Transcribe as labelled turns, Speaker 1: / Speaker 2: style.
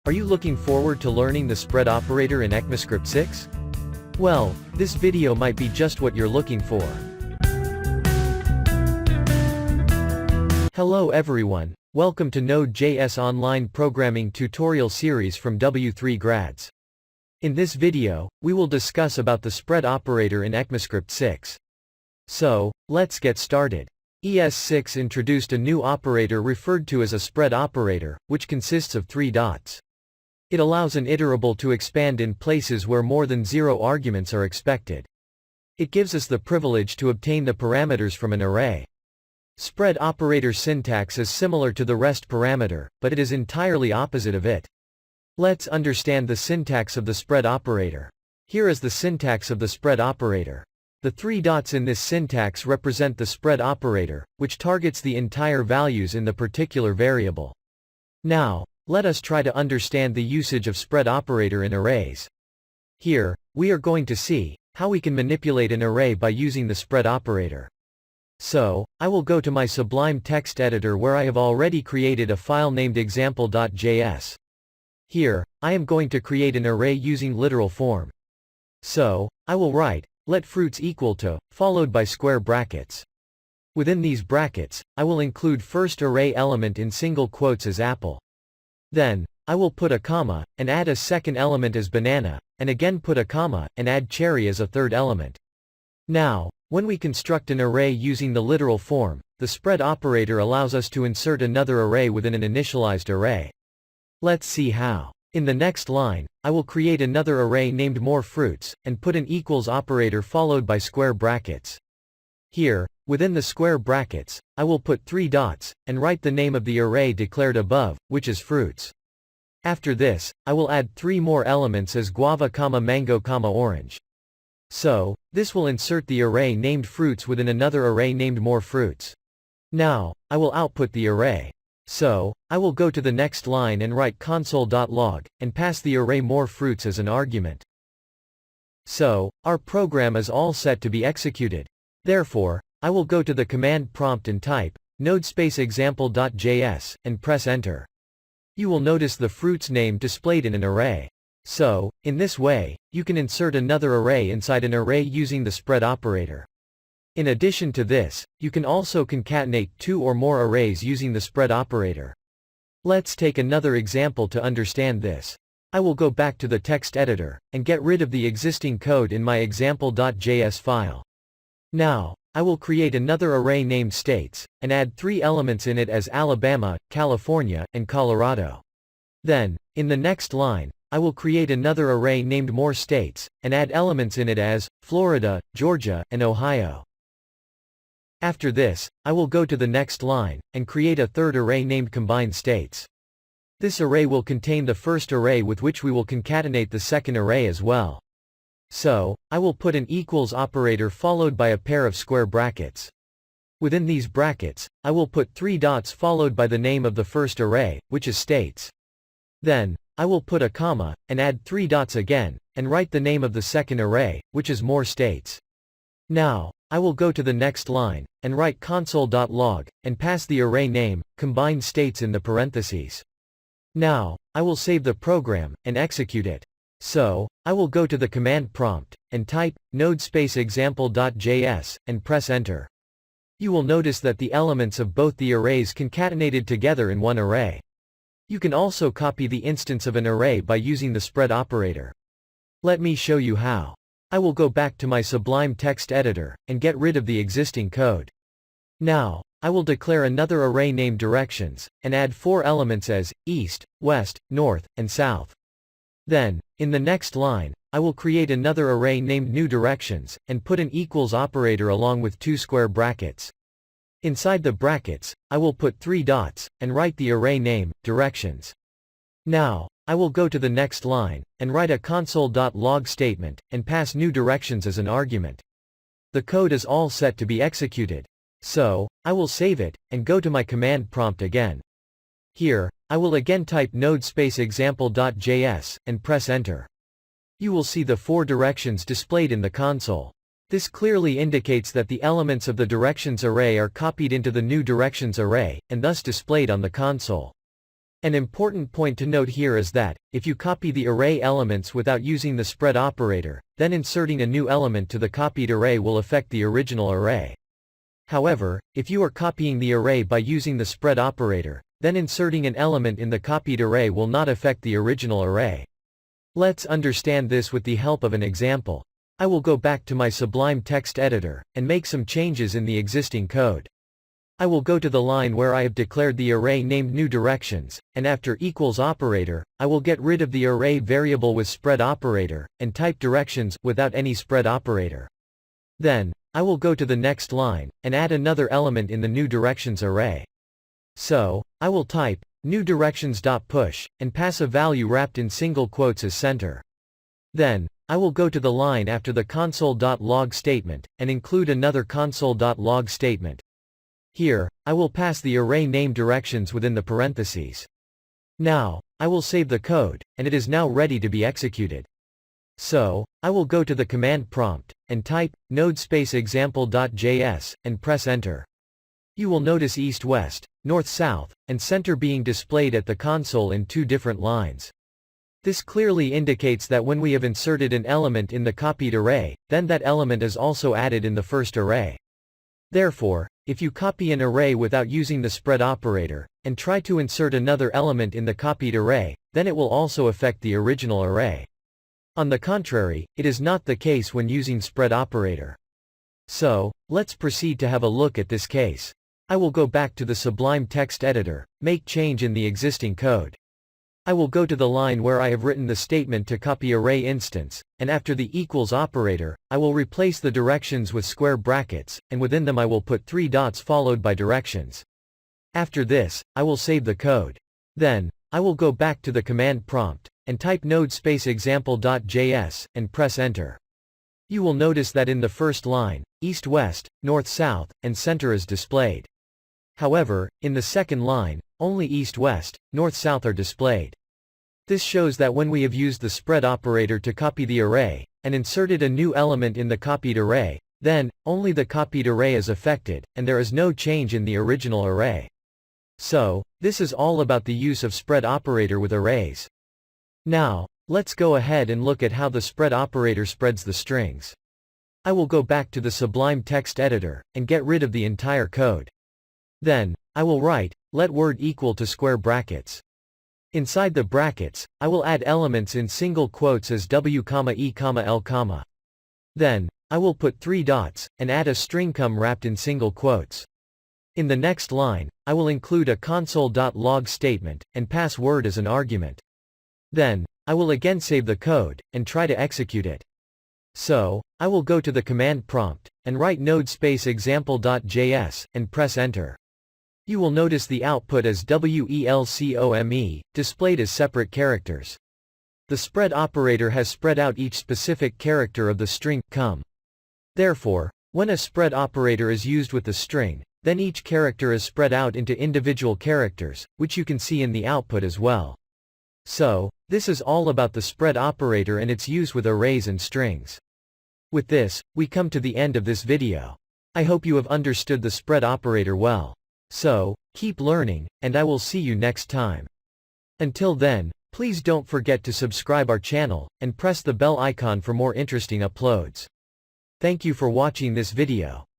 Speaker 1: Are you looking forward to learning the spread operator in ECMAScript 6? Well, this video might be just what you're looking for. Hello everyone, welcome to Node.js online programming tutorial series from W3 Grads. In this video, we will discuss about the spread operator in ECMAScript 6. So, let's get started. ES6 introduced a new operator referred to as a spread operator, which consists of 3 dots. It allows an iterable to expand in places where more than 0 arguments are expected. It gives us the privilege to obtain the parameters from an array. Spread operator syntax is similar to the rest parameter, but it is entirely opposite of it. Let's understand the syntax of the spread operator. Here is the syntax of the spread operator. The 3 dots in this syntax represent the spread operator, which targets the entire values in the particular variable. Now, let us try to understand the usage of spread operator in arrays. Here, we are going to see how we can manipulate an array by using the spread operator. So, I will go to my Sublime text editor where I have already created a file named example.js. Here, I am going to create an array using literal form. So, I will write, let fruits equal to, followed by square brackets. Within these brackets, I will include first array element in single quotes as apple. Then, I will put a comma, and add a second element as banana, and again put a comma, and add cherry as a third element. Now, when we construct an array using the literal form, the spread operator allows us to insert another array within an initialized array. Let's see how. In the next line, I will create another array named more fruits, and put an equals operator followed by square brackets. Here, within the square brackets, I will put 3 dots, and write the name of the array declared above, which is fruits. After this, I will add 3 more elements as guava, mango, orange. So, this will insert the array named fruits within another array named more fruits. Now, I will output the array. So, I will go to the next line and write console.log, and pass the array more fruits as an argument. So, our program is all set to be executed. Therefore, I will go to the command prompt and type, node space example.js, and press enter. You will notice the fruits name displayed in an array. So, in this way, you can insert another array inside an array using the spread operator. In addition to this, you can also concatenate 2 or more arrays using the spread operator. Let's take another example to understand this. I will go back to the text editor, and get rid of the existing code in my example.js file. Now, I will create another array named states, and add 3 elements in it as Alabama, California, and Colorado. Then, in the next line, I will create another array named more states, and add elements in it as Florida, Georgia, and Ohio. After this, I will go to the next line, and create a third array named combined states. This array will contain the first array with which we will concatenate the second array as well. So, I will put an equals operator followed by a pair of square brackets. Within these brackets, I will put 3 dots followed by the name of the first array, which is states. Then, I will put a comma, and add 3 dots again, and write the name of the second array, which is more states. Now, I will go to the next line, and write console.log, and pass the array name, combined states in the parentheses. Now, I will save the program, and execute it. So, I will go to the command prompt, and type, node space example.js, and press enter. You will notice that the elements of both the arrays concatenated together in one array. You can also copy the instance of an array by using the spread operator. Let me show you how. I will go back to my Sublime text editor, and get rid of the existing code. Now, I will declare another array named directions, and add 4 elements as, east, west, north, and south. Then, in the next line, I will create another array named new directions, and put an equals operator along with 2 square brackets. Inside the brackets, I will put 3 dots, and write the array name, directions. Now, I will go to the next line, and write a console.log statement, and pass new directions as an argument. The code is all set to be executed. So, I will save it, and go to my command prompt again. Here, I will again type node space example.js, and press enter. You will see the 4 directions displayed in the console. This clearly indicates that the elements of the directions array are copied into the new directions array, and thus displayed on the console. An important point to note here is that, if you copy the array elements without using the spread operator, then inserting a new element to the copied array will affect the original array. However, if you are copying the array by using the spread operator, then inserting an element in the copied array will not affect the original array. Let's understand this with the help of an example. I will go back to my Sublime text editor, and make some changes in the existing code. I will go to the line where I have declared the array named new directions, and after equals operator, I will get rid of the array variable with spread operator, and type directions without any spread operator. Then, I will go to the next line, and add another element in the new directions array. So, I will type, new directions.push, and pass a value wrapped in single quotes as center. Then, I will go to the line after the console.log statement, and include another console.log statement. Here, I will pass the array name directions within the parentheses. Now, I will save the code, and it is now ready to be executed. So, I will go to the command prompt, and type, node space example.js, and press enter. You will notice east-west, north-south, and center being displayed at the console in two different lines. This clearly indicates that when we have inserted an element in the copied array, then that element is also added in the first array. Therefore, if you copy an array without using the spread operator, and try to insert another element in the copied array, then it will also affect the original array. On the contrary, it is not the case when using spread operator. So, let's proceed to have a look at this case. I will go back to the Sublime text editor, make change in the existing code. I will go to the line where I have written the statement to copy array instance, and after the equals operator, I will replace the directions with square brackets, and within them I will put 3 dots followed by directions. After this, I will save the code. Then, I will go back to the command prompt, and type node space example.js, and press enter. You will notice that in the first line, east-west, north-south, and center is displayed. However, in the second line, only east-west, north-south are displayed. This shows that when we have used the spread operator to copy the array, and inserted a new element in the copied array, then, only the copied array is affected, and there is no change in the original array. So, this is all about the use of spread operator with arrays. Now, let's go ahead and look at how the spread operator spreads the strings. I will go back to the Sublime text editor, and get rid of the entire code. Then, I will write, let word equal to square brackets. Inside the brackets, I will add elements in single quotes as w, e, l. Then, I will put 3 dots, and add a string wrapped in single quotes. In the next line, I will include a console.log statement, and pass word as an argument. Then, I will again save the code, and try to execute it. So, I will go to the command prompt, and write node space example.js, and press enter. You will notice the output as WELCOME, displayed as separate characters. The spread operator has spread out each specific character of the string, com. Therefore, when a spread operator is used with the string, then each character is spread out into individual characters, which you can see in the output as well. So, this is all about the spread operator and its use with arrays and strings. With this, we come to the end of this video. I hope you have understood the spread operator well. So, keep learning, and I will see you next time. Until then, please don't forget to subscribe our channel, and press the bell icon for more interesting uploads. Thank you for watching this video.